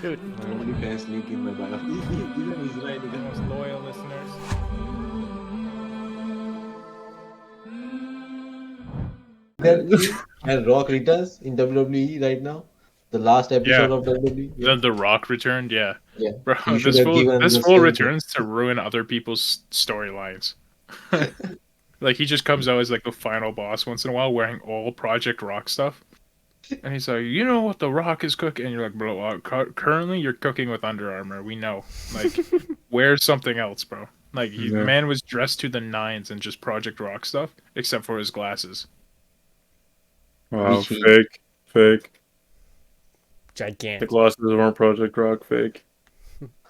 Dude, OnlyFans link in my bio. Even he's right. the most loyal listeners. And Rock returns in WWE right now. The last Yeah, episode of WWE. Yeah, the Rock returned. Yeah, yeah. bro, He should have given this the fool same thing. returns to ruin other people's storylines. Like he just comes out as like the final boss once in a while, wearing all Project Rock stuff, and he's like, you know what the Rock is cooking, and you're like, bro, currently you're cooking with Under Armour. We know, like, wear something else, bro. Like, Yeah. man was dressed to the nines in just Project Rock stuff, except for his glasses. Wow, Which he- fake. The Gigantic. glasses weren't Project Rock, fake.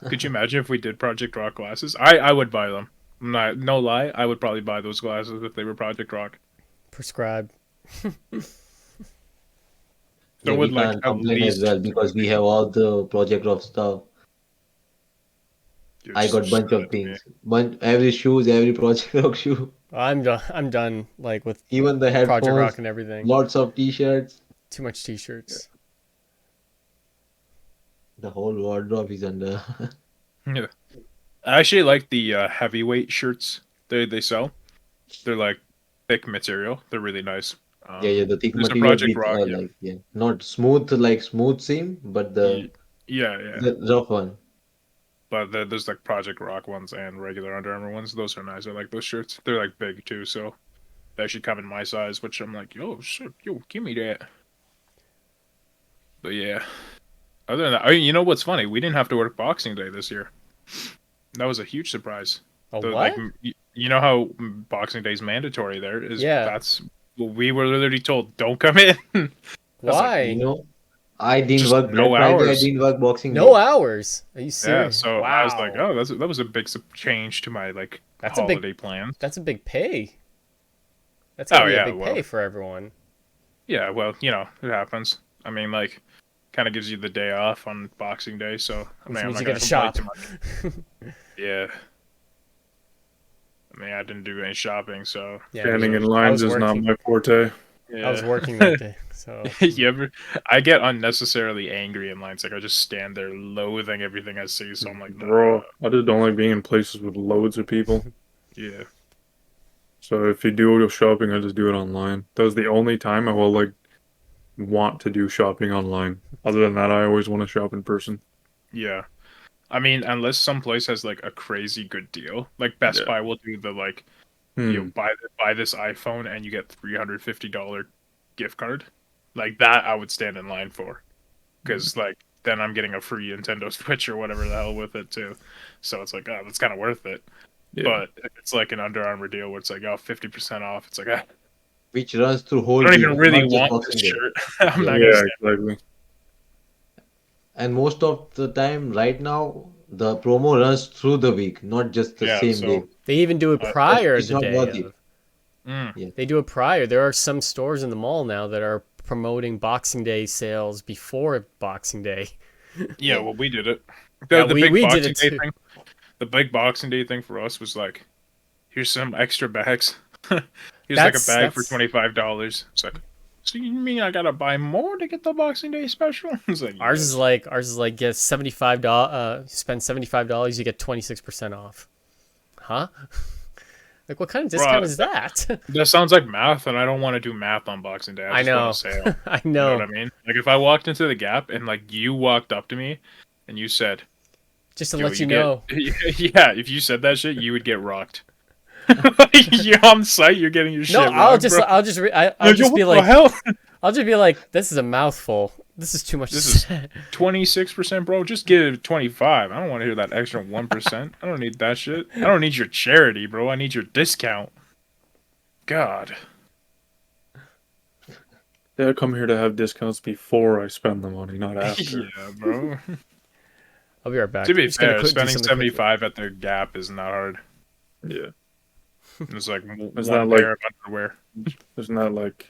Could you imagine if we did Project Rock glasses? I would buy them. No lie, I would probably buy those glasses if they were Project Rock. Prescribed. So we would like can't at complain as least well because we have all the Project Rock stuff. Dude, I just got bunch show of it to me. things. Every shoes, every Project Rock shoe, I'm done. I'm done. Like with even the Project headphones, Rock and everything. lots of T-shirts. Too much T-shirts. The whole wardrobe is under. Yeah. I actually like the heavyweight shirts they sell. They're like thick material. They're really nice. Yeah, the thick There's a material Project with Rock, yeah. like not smooth like smooth seam, but Yeah. the rough one. But there's like Project Rock ones and regular Under Armour ones. Those are nice. I like those shirts. They're like big too, so they actually come in my size, which I'm like, yo, shit, yo, give me that. But yeah. Other than that, I mean, you know what's funny? We didn't have to work Boxing Day this year. That was a huge surprise. A The- what? Like, you know how Boxing Day is mandatory there? Yeah. That's well, we were literally told, don't come in. was like, Why? You know, I didn't Just work no Black Friday. I hours. didn't work Boxing No Day. hours. Are you Yeah, serious? so wow. I was like, oh, that was a big change to my like That's a big- holiday plans. That's a big pay. That's gonna Oh, be yeah, a big well. pay for everyone. Yeah, well, you know, it happens. I mean, like, kind of gives you the day off on Boxing Day, so I Which mean, I'm means not you gonna get to complain shop. too much. Yeah. I mean, I didn't do any shopping, so Yeah, Standing in I lines was is not working. my forte. I was yeah. working that day, so You ever? I get unnecessarily angry in lines. Like I just stand there loathing everything I see. So I'm like, Bro, nah. I just don't like being in places with loads of people. Yeah. So if you do go shopping, I just do it online. That was the only time I will like want to do shopping online. Other than that, I always want to shop in person. Yeah. I mean, unless some place has like a crazy good deal, like Best Yeah. Buy will do the like, you know, buy this iPhone and you get $350 gift card. Like that, I would stand in line for, because like then I'm getting a free Nintendo Switch or whatever the hell with it too. So it's like, oh, that's kind of worth it. Yeah. But if it's like an Under Armour deal where it's like, oh, 50% off, it's like, ah, Which runs through whole I don't week, even really not just want Boxing this Day. shirt. I'm not Yeah, gonna stand. exactly. And most of the time, right now, the promo runs through the week, not just the Yeah, same so- day. they even do it Uh, prior it's the not day worth it. of. Mm. They do it prior. There are some stores in the mall now that are promoting Boxing Day sales before Boxing Day. Yeah, well, we did it. Yeah, The we big did Boxing it Day too. thing. The big Boxing Day thing for us was like, here's some extra bags. Here's like a bag for $25. It's like, so you mean I gotta buy more to get the Boxing Day special? It's like, Ours yes. is like get $75. Spend $75, you get 26% off. Huh? Like what kind of discount Bruh, is that? That sounds like math, and I don't want to do math on Boxing Day. I I just want know. a sale. I You know know. what I mean? Like if I walked into the Gap and like you walked up to me and you said, Just to "Yo, let you get-" know. yeah, if you said that shit, you would get rocked. You're on site. You're getting your shit. No, I'll rocked, just bro. I'll just Yo, just be what the like hell? I'll just be like, this is a mouthful. This is too much. This to is say." 26%, bro. Just give it 25. I don't want to hear that extra 1%. I don't need that shit. I don't need your charity, bro. I need your discount. God. Yeah, I come here to have discounts before I spend the money, not after. Yeah, bro. I'll be right back. To be I'm just gonna fair, do spending something quick. 75 at the Gap is not hard. Yeah. It's like Is one that like- pair of underwear. Isn't that like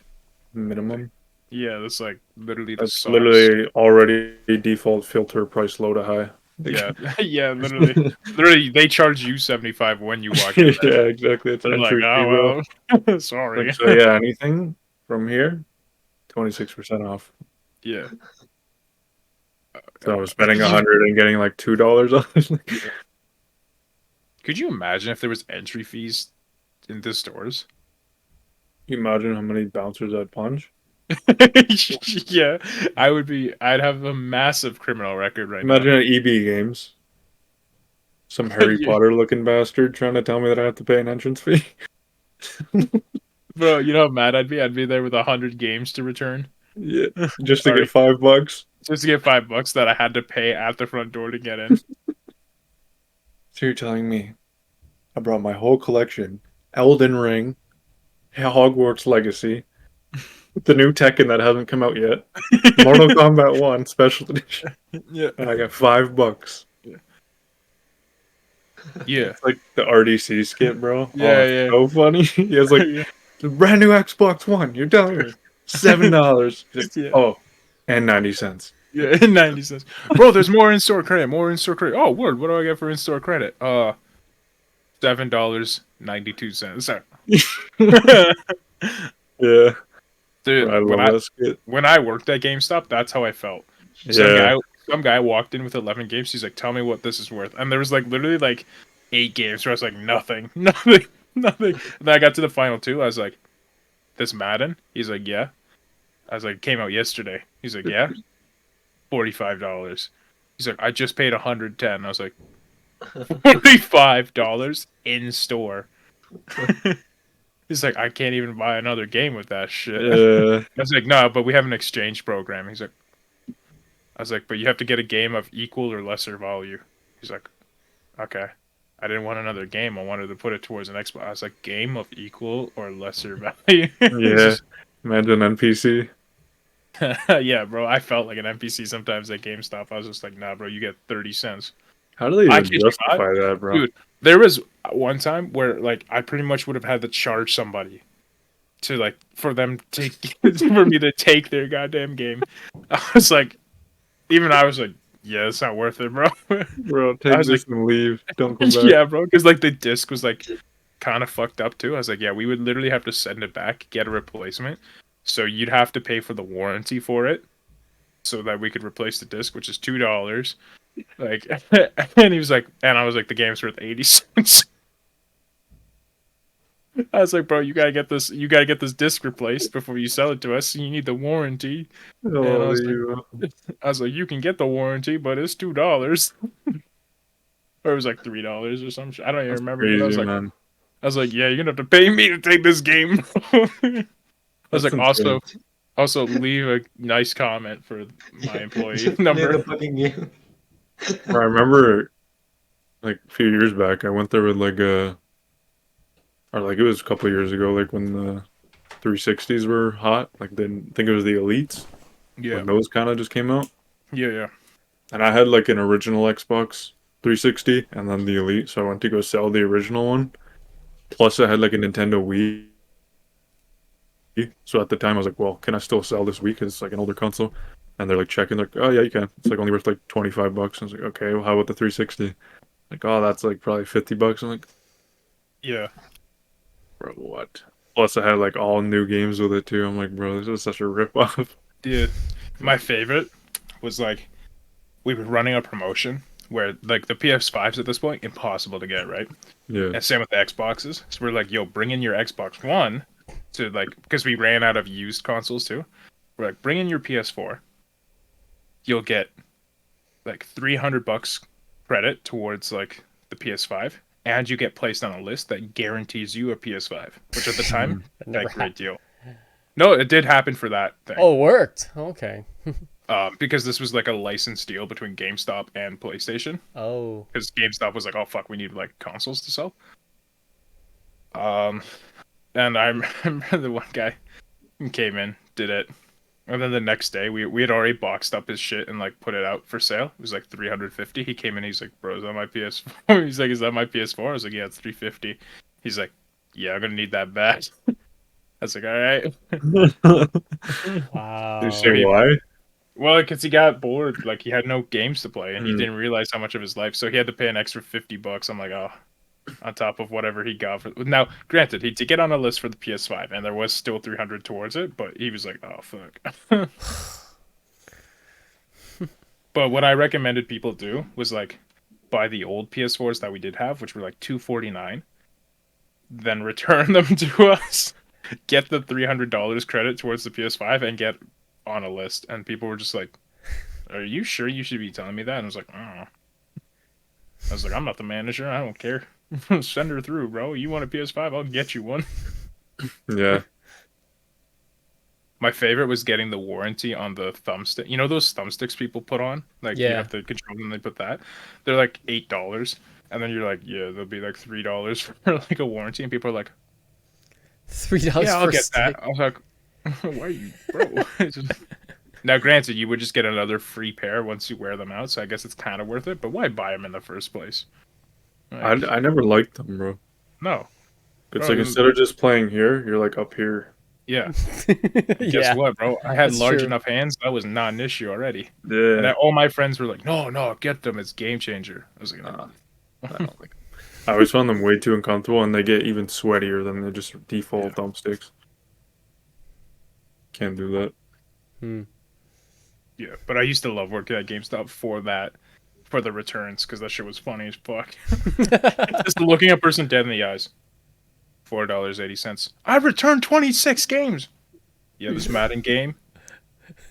minimum? Yeah, that's like literally the That's socks. literally already default filter price low to high. Yeah, yeah, literally. Literally, they charge you 75 when you walk in there. Yeah, exactly. It's They're like, entry fee, oh, bro. well, sorry. Like, so yeah, anything from here, 26% off. Yeah. So I was spending 100 and getting like $2 off. Could you imagine if there was entry fees in the stores? You imagine how many bouncers I'd punch? Yeah, I would be. I'd have a massive criminal record right now. Imagine at EB Games, some Harry Yeah. Potter looking bastard trying to tell me that I have to pay an entrance fee. Bro, you know how mad I'd be? I'd be there with 100 games to return. Yeah, just to Alright. get $5. Just to get $5 that I had to pay at the front door to get in. So you're telling me I brought my whole collection, Elden Ring, Hogwarts Legacy, the new Tekken that hasn't come out yet, Mortal Kombat 1 Special Edition, Yeah. and I got $5. Yeah. It's like the RDC skit, bro. Yeah, It's yeah. so funny. He has like Yeah. the brand new Xbox One. You're telling me $7. Yeah. Oh, and 90 cents. Yeah, 90 cents. Bro, there's more in-store credit. More in-store credit. Oh, word. What do I get for in-store credit? $7.92. Yeah, Dude, I love that skit. when I worked at GameStop, that's how I felt. Some guy walked in with 11 games. He's like, "Tell me what this is worth." And there was like literally like 8 games where I was like, "Nothing, nothing, nothing." And then I got to the final 2. I was like, "This Madden?" He's like, "Yeah." I was like, "Came out yesterday." He's like, "Yeah." $45. He's like, "I just paid 110." I was like, $45 in store. He's like, "I can't even buy another game with that shit." Yeah, I was like, "No, but we have an exchange program." He's like, I was like, "But you have to get a game of equal or lesser value." He's like, "Okay." I didn't want another game. I wanted to put it towards an Xbox. I was like, "Game of equal or lesser value?" yeah. Imagine NPC. Yeah, bro. I felt like an NPC sometimes at GameStop. I was just like, "Nah, bro. You get 30 cents." How do they I even kid you not, justify that, bro? dude. There was one time where like I pretty much would have had to charge somebody to like for them to for me to take their goddamn game. I was like, even I was like, "Yeah, it's not worth it, bro." Bro, I take was this like, and leave. Don't come back. "Yeah, bro," because like the disc was like kind of fucked up too. I was like, "Yeah, we would literally have to send it back, get a replacement. So you'd have to pay for the warranty for it, so that we could replace the disc, which is $2." Like, and he was like, and I was like, "The game's worth 80 cents." I was like, "Bro, you gotta get this. You gotta get this disc replaced before you sell it to us. You need the warranty." And I Oh, was like, you. "You can get the warranty, but it's $2." Or it was like $3 or some shit. I don't even That's remember. But crazy, man. I was like, "Yeah, you're gonna have to pay me to take this game." I was That's like, insane. also leave a nice comment for my employee Just play number. the fucking game. I remember, like a few years back, I went there with like or like it was a couple of years ago, like when the 360s were hot. Like then I think it was the Elites Yeah, when those kind of just came out. yeah. And I had like an original Xbox 360 and then the Elite, so I went to go sell the original one. Plus, I had like a Nintendo Wii. So at the time, I was like, "Well, can I still sell this Wii? Because it's like an older console." And they're like checking, like, "Oh yeah, you can. It's like only worth like $25." I was like, "Okay, well, how about the 360?" Like, "Oh, that's like probably $50." I'm like, Yeah. "Bro, what?" Plus, I had like all new games with it too. I'm like, "Bro, this is such a ripoff." Dude, my favorite was like we were running a promotion where like the PS5s at this point impossible to get, right? Yeah, And same with the Xboxes. So we're like, "Yo, bring in your Xbox One to like because we ran out of used consoles too. We're like, bring in your PS4. You'll get like $300 credit towards like the PS5, and you get placed on a list that guarantees you a PS5, which at the time, That never like great happened. deal. No, it did happen for that thing. Oh, it worked. Okay. Because this was like a licensed deal between GameStop and PlayStation. Oh. Because GameStop was like, "Oh fuck, we need like consoles to sell." Um, and I remember the one guy came in, did it, and then the next day we had already boxed up his shit and like put it out for sale. It was like 350. He came in, he's like, "Bro, is that my PS4?" He's like, "Is that my PS4?" I was like, "Yeah, it's 350." He's like, "Yeah, I'm gonna need that back." I was like, "All right." Wow. you see why? Well, because he got bored, like he had no games to play, and he Mm. didn't realize how much of his life. So he had to pay an extra $50. I'm like, oh, on top of whatever he got for. Now, granted, he did get on a list for the PS5, and there was still 300 towards it, but he was like, oh fuck. But what I recommended people do was like buy the old PS4s that we did have, which were like $249, then return them to us, get the $300 credit towards the PS5, and get on a list. And people were just like, "Are you sure you should be telling me that?" And I was like, "Oh." I was like, "I'm not the manager. I don't care. Send her through, bro. You want a PS5? I'll get you one." Yeah. My favorite was getting the warranty on the thumbstick. You know those thumbsticks people put on? Like, you Yeah. have to control them, they put that. They're like $8. And then you're like, yeah, they'll be like $3 for like a warranty. And people are like, $3 yeah, I'll for get stick. that. I was like, why are you, bro? Now, granted, you would just get another free pair once you wear them out. So I guess it's kind of worth it. But why buy them in the first place? Like, I never liked them, bro. no. It's Bro, like instead of just playing here, you're like up here. Yeah. Guess Yeah. what, bro? I had That's large true. enough hands. That was not an issue already. Yeah. And all my friends were like, no, get them. It's game changer. I was like, Nah, I don't like them. I always found them way too uncomfortable, and they get even sweatier than the just default thumbsticks. Can't do that. Hmm. yeah. But I used to love working at GameStop for that, for the returns, because that shit was funny as fuck. Just looking a person dead in the eyes. $4.80. I returned 26 games. Yeah, this Madden game,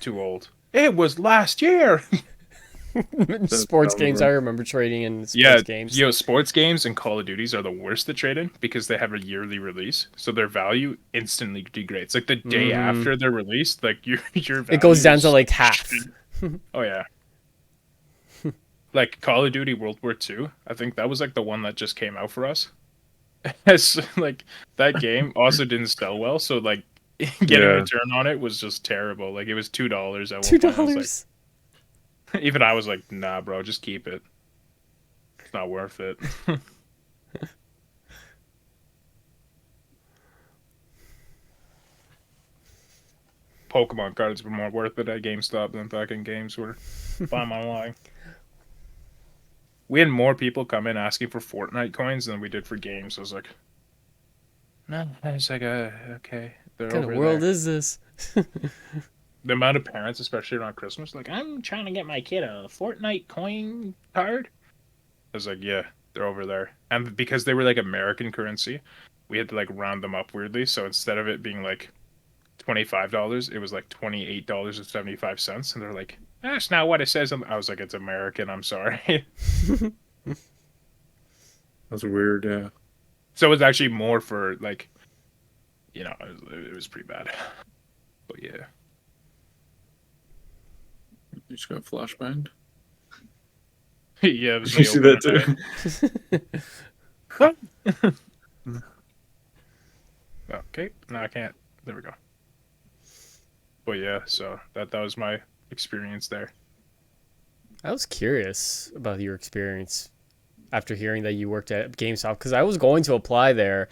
too old. It was last year. Sports dumb, games, bro. I remember trading in sports Yeah, games. sports games and Call of Duties are the worst to trade in because they have a yearly release, so their value instantly degrades. Like the day after they're released, like your value It goes down is to like half. Oh yeah. Like Call of Duty World War II, I think that was like the one that just came out for us. It's like that game also didn't sell well, so like getting Yeah. a return on it was just terrible. Like it was $2 at one $2. point. I was like, even I was like, nah, bro, just keep it. It's not worth it. Pokemon cards were more worth it at GameStop than fucking games were. If I'm not lying. We had more people come in asking for Fortnite coins than we did for games. I was like, no, it's like, okay. They're What kind of over world there. is this? The amount of parents, especially around Christmas, like, I'm trying to get my kid a Fortnite coin card. I was like, yeah, they're over there. And because they were like American currency, we had to like round them up weirdly. So instead of it being like $25, it was like $28.75. And they're like, that's not what it says. I was like, it's American. I'm sorry. That's weird, yeah. So it was actually more for like, it was pretty bad. But yeah. You just got flashbanged. Yeah, it was You see that too? Okay, no, I can't. There we go. But yeah, so that was my experience there. I was curious about your experience after hearing that you worked at GameStop because I was going to apply there,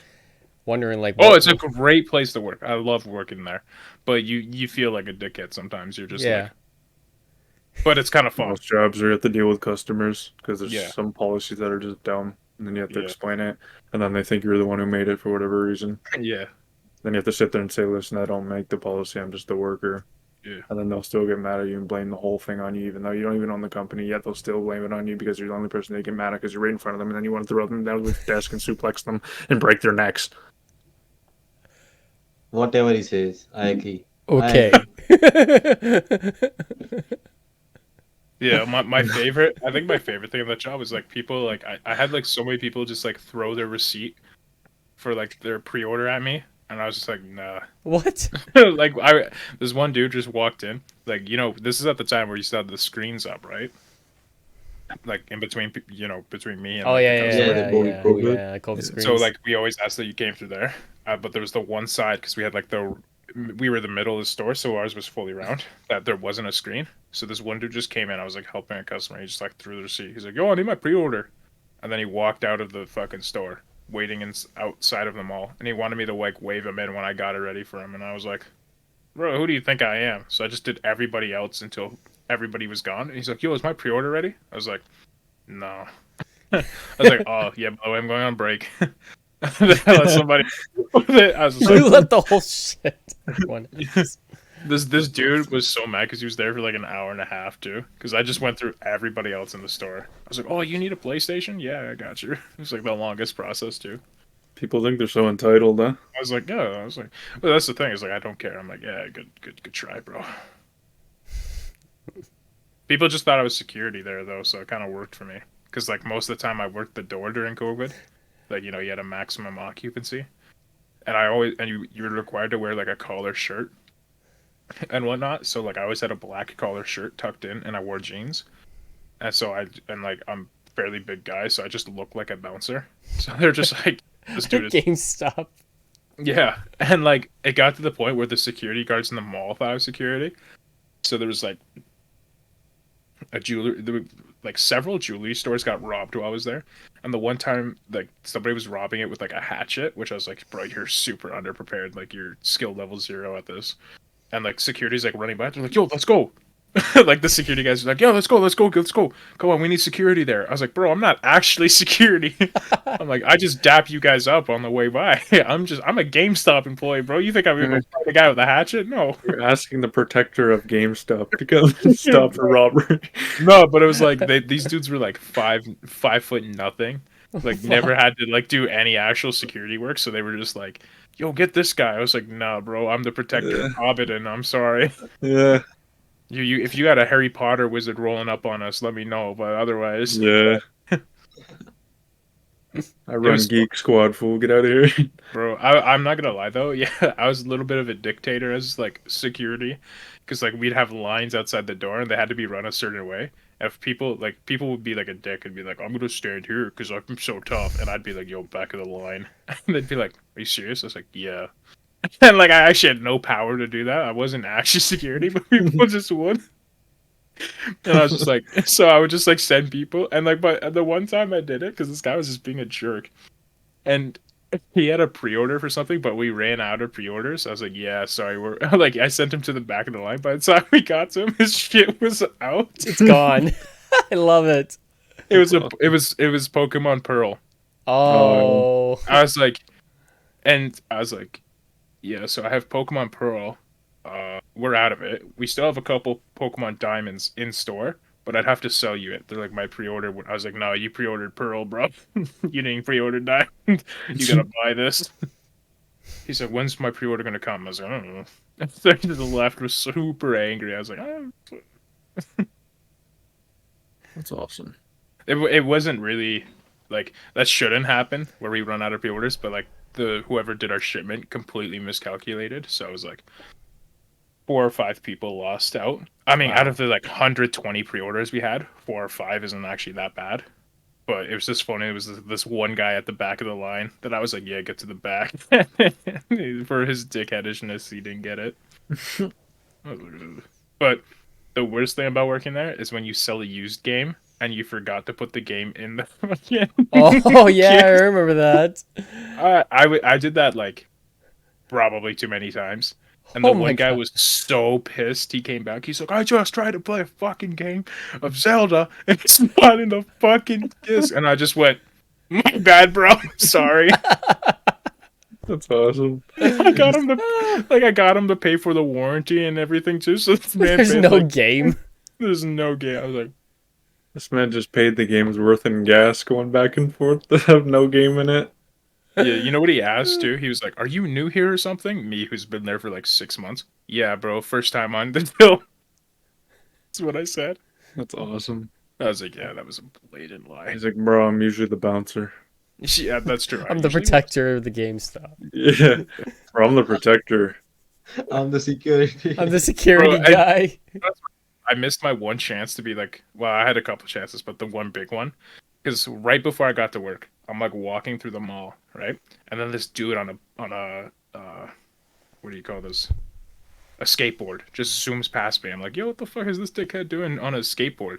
wondering like, Oh, it's a great place to work. I love working there, but you feel like a dickhead sometimes. You're just yeah. like, but it's kind of fun. Most jobs are you have to deal with customers because there's Yeah. some policies that are just dumb, and then you have to Yeah. explain it, and then they think you're the one who made it for whatever reason. Yeah, Then you have to sit there and say, "Listen, I don't make the policy. I'm just the worker." yeah, And then they'll still get mad at you and blame the whole thing on you, even though you don't even own the company. Yet they'll still blame it on you because you're the only person they get mad at because you're right in front of them, and then you want to throw them down with the desk and suplex them and break their necks. Whatever he says, I agree. Okay. yeah. My favorite, I think my favorite thing of that job is like people like I had like so many people just like throw their receipt for like their pre-order at me, and I was just like, nah. What? Like this one dude just walked in, like this is at the time where you still had the screens up, right? Like in between, between me and Oh like, yeah, the yeah, customer. Yeah, yeah, the yeah, COVID. yeah. COVID screens. So like we always asked that you came through there, but there was the one side because we had like we were the middle of the store, so ours was fully round. That there wasn't a screen. So this one dude just came in. I was like helping a customer. He just like threw the receipt. He's like, "Yo, I need my pre-order," and then he walked out of the fucking store, waiting outside of the mall, and he wanted me to like wave him in when I got it ready for him, and I was like, "Bro, who do you think I am?" So I just did everybody else until everybody was gone. And he's like, "Yo, is my pre-order ready?" I was like, "No." I was like, "Oh yeah, by the way, I'm going on break." I let somebody with it. I was just You like, let the whole shit. Everyone. This dude was so mad because he was there for like an hour and a half too. Because I just went through everybody else in the store. I was like, "Oh, you need a PlayStation? Yeah, I got you." It was like the longest process too. People think they're so entitled, huh? I was like, "Yeah." I was like, "Well, that's the thing. Is like I don't care." I'm like, "Yeah, good try, bro." People just thought I was security there though, so it kind of worked for me. Because like most of the time I worked the door during COVID. Like you had a maximum occupancy, and you're required to wear like a collar shirt and whatnot. So like I always had a black collar shirt tucked in, and I wore jeans. And so like I'm a fairly big guy, so I just look like a bouncer. So they're just like, this dude is GameStop. yeah, and like it got to the point where the security guards in the mall thought I was security. So there was like like several jewelry stores got robbed while I was there, and the one time like somebody was robbing it with like a hatchet, which I was like, bro, you're super underprepared, like you're skill level 0 at this. And like security's like running by, they're like, yo, let's go. Like the security guys are like, yo, let's go. Come on, we need security there. I was like, bro, I'm not actually security. I'm like, I just dap you guys up on the way by. I'm a GameStop employee, bro. You think I'm gonna fight a guy with a hatchet? No. You're asking the protector of GameStop to come and stop a robbery. No, but it was like these dudes were like 5 foot nothing. Like never had to like do any actual security work, so they were just like, yo, get this guy. I was like, nah, bro, I'm the protector of Hobbiton. I'm sorry. Yeah. You if you got a Harry Potter wizard rolling up on us, let me know. But otherwise, Yeah. I run Geek Squad, fool. Get out of here. bro, I'm not gonna lie though. Yeah, I was a little bit of a dictator as like security, because like we'd have lines outside the door and they had to be run a certain way. If people would be like a dick and be like, I'm gonna stand here because I'm so tough, and I'd be like, yo, back of the line. And they'd be like, are you serious? I was like, yeah. And like I actually had no power to do that. I wasn't actually security, but people just would. And I was just like, so I would just like send people, and like, but the one time I did it, because this guy was just being a jerk, and he had a pre-order for something, but we ran out of pre-orders. I was like, yeah, sorry, we're like, I sent him to the back of the line. By the time we got to him, his shit was out. It's gone. I love it. It was Pokemon Pearl. Oh. I was like, yeah, so I have Pokemon Pearl. We're out of it. We still have a couple Pokemon Diamonds in store, but I'd have to sell you it. They're like, my pre-order. I was like, no, you pre-ordered Pearl, bro. You didn't pre-order Diamond. You gotta buy this. He's like, when's my pre-order gonna come? I was like, I don't know. And to the left was super angry. I was like, That's awesome. It wasn't really like that shouldn't happen where we run out of pre-orders, but like whoever did our shipment completely miscalculated. So it was like 4 or 5 people lost out. I mean, out of the like 120 pre-orders we had, 4 or 5 isn't actually that bad. But it was just funny. It was this one guy at the back of the line that I was like, yeah, get to the back. For his dickheadishness, he didn't get it. But the worst thing about working there is when you sell a used game and you forgot to put the game in the fucking Oh yeah, I remember that. I did that like probably too many times. And the one guy was so pissed. He came back. He's like, I just tried to play a fucking game of Zelda and it's not in the fucking disc. And I just went, my bad, bro. Sorry. That's awesome. I got him to pay for the warranty and everything too. So this man There's no game. There's no game. I was like, this man just paid the game's worth in gas going back and forth to have no game in it. yeah, you know what he asked too? He was like, are you new here or something? Me, who's been there for like 6 months. Yeah, bro, first time on the deal. That's what I said. That's awesome. I was like, yeah, that was a blatant lie. He's like, bro, I'm usually the bouncer. Yeah, that's true. I'm the protector of the GameStop. Yeah, bro, I'm the protector. I'm the security. I'm the security guy. I missed my one chance to be like, well, I had a couple chances, but the one big one, because right before I got to work, I'm like walking through the mall, right, and then this dude on a what do you call this? A skateboard just zooms past me. I'm like, yo, what the fuck is this dickhead doing on a skateboard?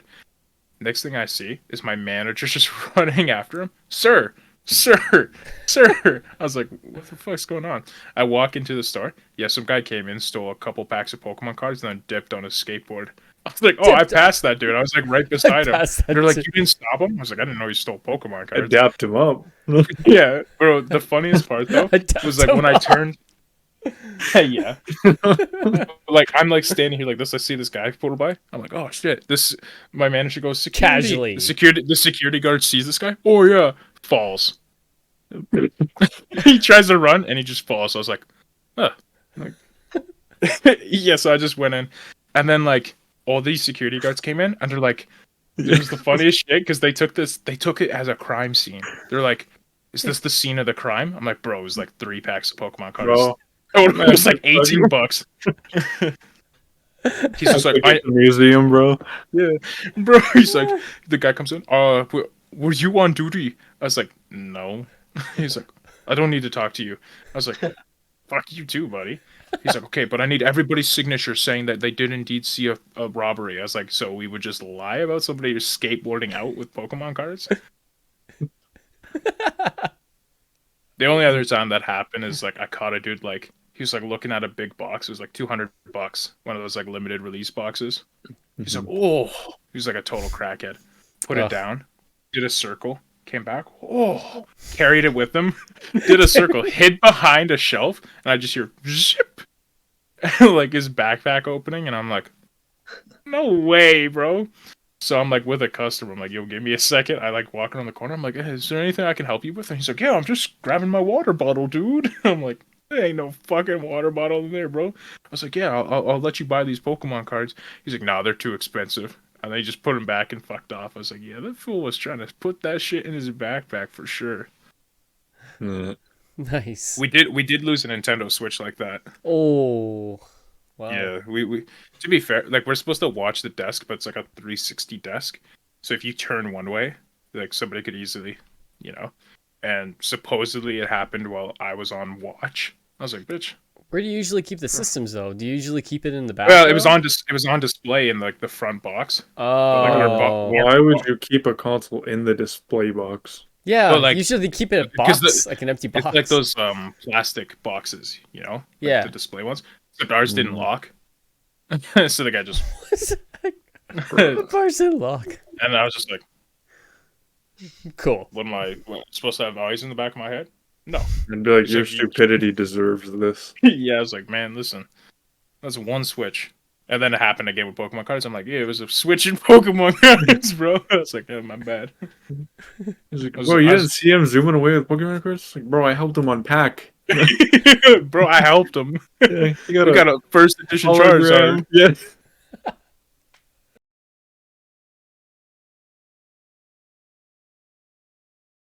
Next thing I see is my manager just running after him. Sir. I was like, what the fuck's going on? I walk into the store. Yeah, some guy came in, stole a couple packs of Pokemon cards, and then dipped on his skateboard. I was like, oh, I passed that dude. I was like right beside him. They're like, you didn't stop him? I was like, I didn't know he stole Pokemon cards. I dapped him up. Yeah, bro. The funniest part though was like when I turned Yeah. Like I'm like standing here like this. I see this guy pull by. I'm like, oh shit. This my manager goes security. Casually. The security guard sees this guy. Oh yeah, falls. He tries to run and he just falls. So I was like, huh. Like, yeah. So I just went in, and then like all these security guards came in, and they're like, it was the funniest shit because they took it as a crime scene. They're like, is this the scene of the crime? I'm like, bro, it was like 3 packs of Pokemon cards. Bro, Oh, it was like $18. He's just like, the museum, bro. yeah, bro. He's like, the guy comes in. Were you on duty? I was like, no. He's like, I don't need to talk to you. I was like, fuck you too, buddy. He's like, okay, but I need everybody's signature saying that they did indeed see a robbery. I was like, so we would just lie about somebody who's skateboarding out with Pokemon cards? The only other time that happened is like I caught a dude like he was like looking at a big box. It was like $200, one of those like limited release boxes. He's like, oh, he was like a total crackhead. Put it down, did a circle, came back, oh, carried it with him, did a circle, hid behind a shelf, and I just hear zip, like his backpack opening, and I'm like, no way, bro. So I'm like with a customer. I'm like, yo, give me a second. I like walk around the corner. I'm like, hey, is there anything I can help you with? And he's like, yeah, I'm just grabbing my water bottle, dude. I'm like, there ain't no fucking water bottle in there, bro. I was like, yeah, I'll let you buy these Pokemon cards. He's like, nah, they're too expensive. And they just put them back and fucked off. I was like, yeah, that fool was trying to put that shit in his backpack for sure. Nice. We did lose a Nintendo Switch like that. Oh. Wow. Yeah, we to be fair, like we're supposed to watch the desk, but it's like a 360 desk. So if you turn one way, like somebody could easily, you know. And supposedly it happened while I was on watch. I was like, bitch. Where do you usually keep the systems though? Do you usually keep it in the back? Well, it was on display in like the front box. Oh. But, like, Why would you keep a console in the display box? Yeah, But, like, usually keep it a because box, like an empty box. It's like those plastic boxes, you know? Like Yeah. the display ones. Except ours didn't lock. So the guy just The bar's in lock. and I was just like, Cool. what am I supposed to have noise in the back of my head? No. And be like, your So you- stupidity deserves this. Yeah, I was like, man, listen, that's one Switch. And then it happened again with Pokemon cards. I'm like, yeah, it was a Switch in Pokemon cards, bro. I was like, oh, my bad. He's like, I was- bro, you I was- didn't see him zooming away with Pokemon cards? Like, bro, I helped him unpack. Bro, I helped him. Yeah, We got a first edition hologram. Charizard. Yeah.